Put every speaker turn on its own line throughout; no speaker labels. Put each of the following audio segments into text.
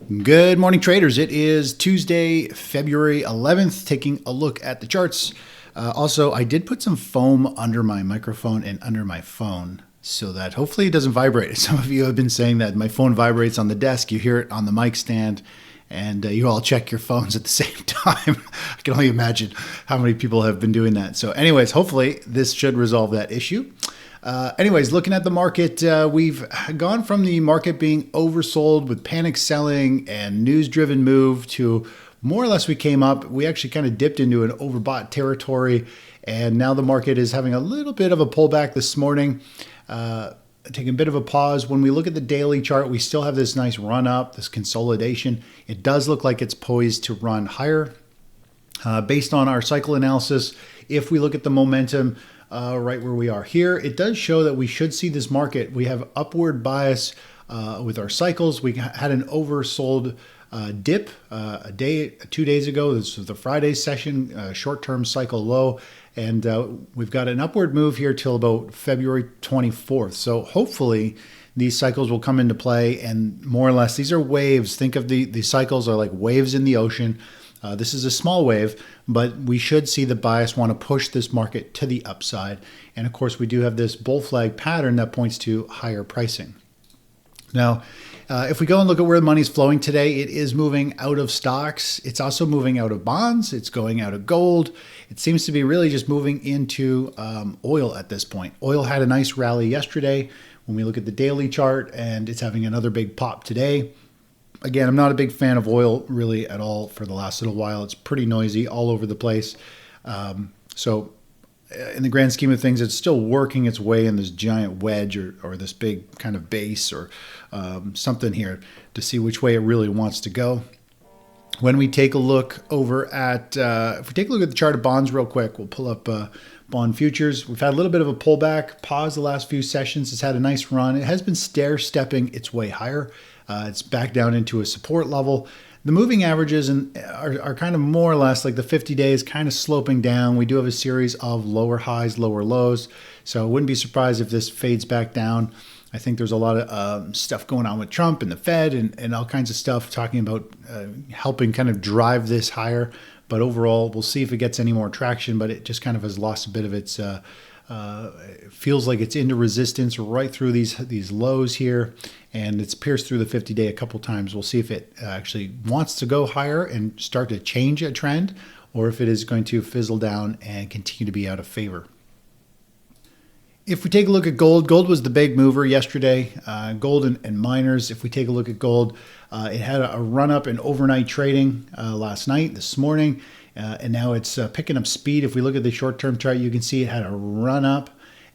Good morning, traders. It is Tuesday, February 11th, taking a look at the charts. Also, I did put some foam under my microphone and under my phone so that hopefully it doesn't vibrate. Some of you have been saying that my phone vibrates on the desk. You hear it on the mic stand, and you all check your phones at the same time. I can only imagine how many people have been doing that. So anyways, hopefully this should resolve that issue. Anyways, looking at the market, we've gone from the market being oversold with panic selling and news-driven move to more or less we came up. We actually kind of dipped into an overbought territory, and now the market is having a little bit of a pullback this morning. Taking a bit of a pause. When we look at the daily chart, we still have this nice run up, this consolidation. It does look like it's poised to run higher. Based on our cycle analysis, if we look at the momentum, right where we are here, it does show that we should see this market. We have upward bias with our cycles. We had an oversold dip 2 days ago. This was the Friday session, short-term cycle low. And we've got an upward move here till about February 24th. So hopefully these cycles will come into play, and more or less these are waves. Think of the cycles are like waves in the ocean. This is a small wave, but we should see the bias want to push this market to the upside. And of course, we do have this bull flag pattern that points to higher pricing. Now, if we go and look at where the money's flowing today, it is moving out of stocks. It's also moving out of bonds. It's going out of gold. It seems to be really just moving into oil at this point. Oil had a nice rally yesterday when we look at the daily chart, and it's having another big pop today. Again, I'm not a big fan of oil really at all for the last little while. It's pretty noisy all over the place. So in the grand scheme of things, it's still working its way in this giant wedge or this big kind of base or something here to see which way it really wants to go. When we take a look over at, if we take a look at the chart of bonds real quick, we'll pull up bond futures. We've had a little bit of a pullback, pause the last few sessions. It's had a nice run. It has been stair-stepping its way higher. It's back down into a support level. The moving averages are kind of more or less like the 50 days kind of sloping down. We do have a series of lower highs, lower lows. So I wouldn't be surprised if this fades back down. I think there's a lot of stuff going on with Trump and the Fed and all kinds of stuff talking about helping kind of drive this higher. But overall, we'll see if it gets any more traction, but it just kind of has lost a bit of its it feels like it's into resistance right through these lows here, and it's pierced through the 50-day a couple times. We'll see if it actually wants to go higher and start to change a trend, or if it is going to fizzle down and continue to be out of favor. If we take a look at gold, gold was the big mover yesterday. Gold and miners, if we take a look at gold, it had a run up in overnight trading last night, this morning. And now it's picking up speed. If we look at the short-term chart, you can see it had a run up,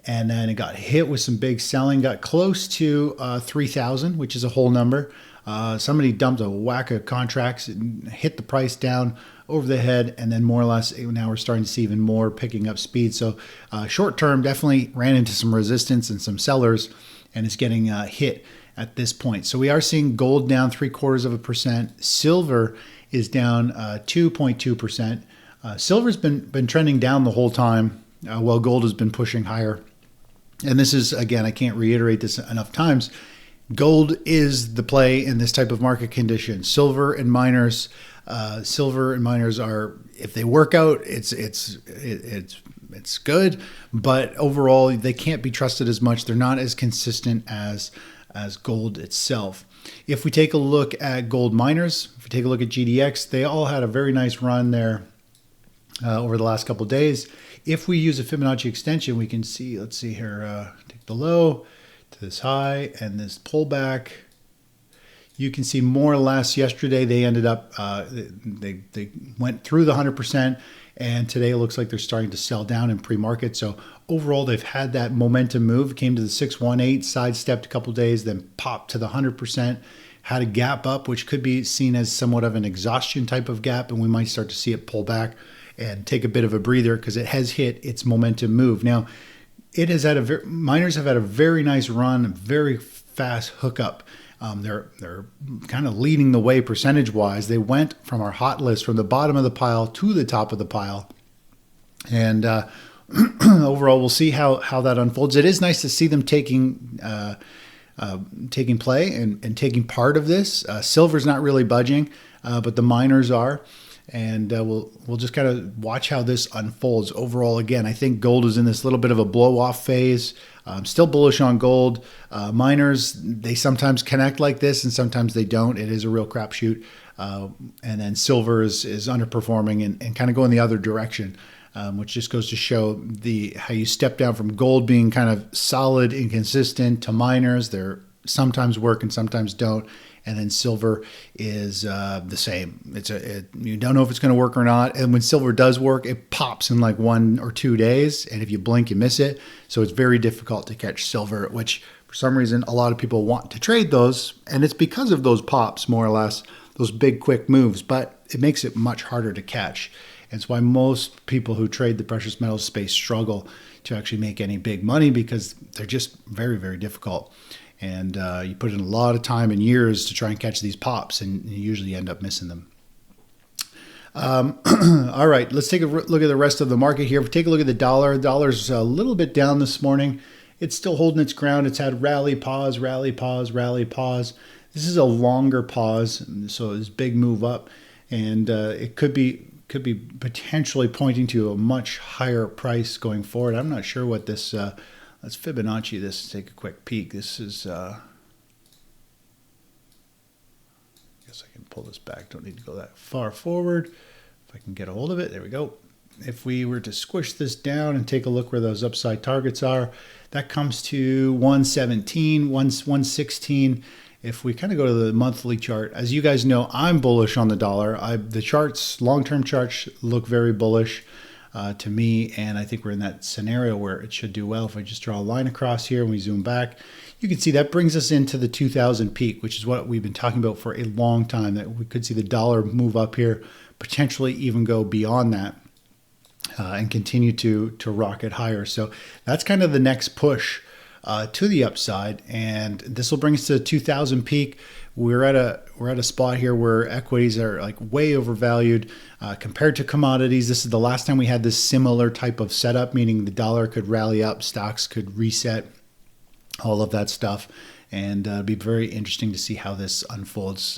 and then it got hit with some big selling, got close to 3,000, which is a whole number. Somebody dumped a whack of contracts and hit the price down over the head, and then more or less now we're starting to see even more picking up speed. So short-term definitely ran into some resistance and some sellers, and it's getting hit at this point. So we are seeing gold down 0.75%. Silver is down 2.2%. Silver's been trending down the whole time, while gold has been pushing higher. And this is, again, I can't reiterate this enough times. Gold is the play in this type of market condition. Silver and miners are, if they work out, it's good, but overall they can't be trusted as much. They're not as consistent as gold itself. If we take a look at gold miners, if we take a look at GDX, they all had a very nice run there over the last couple of days. If we use a Fibonacci extension, we can see, let's see here, take the low to this high and this pullback. You can see more or less yesterday they ended up, they went through the 100%, and today it looks like they're starting to sell down in pre-market. So overall, they've had that momentum move, came to the 618, sidestepped a couple of days, then popped to the 100%, had a gap up, which could be seen as somewhat of an exhaustion type of gap, and we might start to see it pull back and take a bit of a breather because it has hit its momentum move. Now, it has had miners have had a very nice run, very fast hookup. They're kind of leading the way percentage-wise. They went from our hot list from the bottom of the pile to the top of the pile. And overall, we'll see how that unfolds. It is nice to see them taking taking play and taking part of this. Silver's not really budging, but the miners are. And we'll just kind of watch how this unfolds. Overall, again, I think gold is in this little bit of a blow-off phase. I'm still bullish on gold. Miners, they sometimes connect like this, and sometimes they don't. It is a real crapshoot. And then silver is underperforming and kind of going the other direction, which just goes to show how you step down from gold being kind of solid and consistent to miners. They're sometimes work and sometimes don't. And then silver is the same. You don't know if it's going to work or not. And when silver does work, it pops in like 1 or 2 days. And if you blink, you miss it. So it's very difficult to catch silver, which for some reason, a lot of people want to trade those. And it's because of those pops, more or less, those big, quick moves. But it makes it much harder to catch. And it's why most people who trade the precious metals space struggle to actually make any big money, because they're just very, very difficult. And you put in a lot of time and years to try and catch these pops, and you usually end up missing them. All right, let's take a look at the rest of the market here. If we take a look at the dollar, the dollar's a little bit down this morning. It's still holding its ground. It's had rally, pause, rally, pause, rally, pause. This is a longer pause, so this big move up, and it could be potentially pointing to a much higher price going forward. I'm not sure what this. Let's Fibonacci this, take a quick peek. This is, I guess I can pull this back. Don't need to go that far forward. If I can get a hold of it, there we go. If we were to squish this down and take a look where those upside targets are, that comes to 117, 116. If we kind of go to the monthly chart, as you guys know, I'm bullish on the dollar. The charts, long-term charts look very bullish. To me, and I think we're in that scenario where it should do well. If I just draw a line across here and we zoom back, you can see that brings us into the 2000 peak, which is what we've been talking about for a long time, that we could see the dollar move up here, potentially even go beyond that, and continue to rocket higher. So that's kind of the next push to the upside, and this will bring us to the 2000 peak. We're at a spot here where equities are like way overvalued compared to commodities. This is the last time we had this similar type of setup, meaning the dollar could rally up, stocks could reset, all of that stuff. And it'd be very interesting to see how this unfolds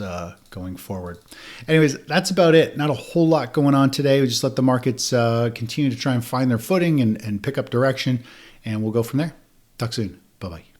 going forward. Anyways, that's about it. Not a whole lot going on today. We just let the markets continue to try and find their footing and pick up direction, and we'll go from there. Talk soon. Bye-bye.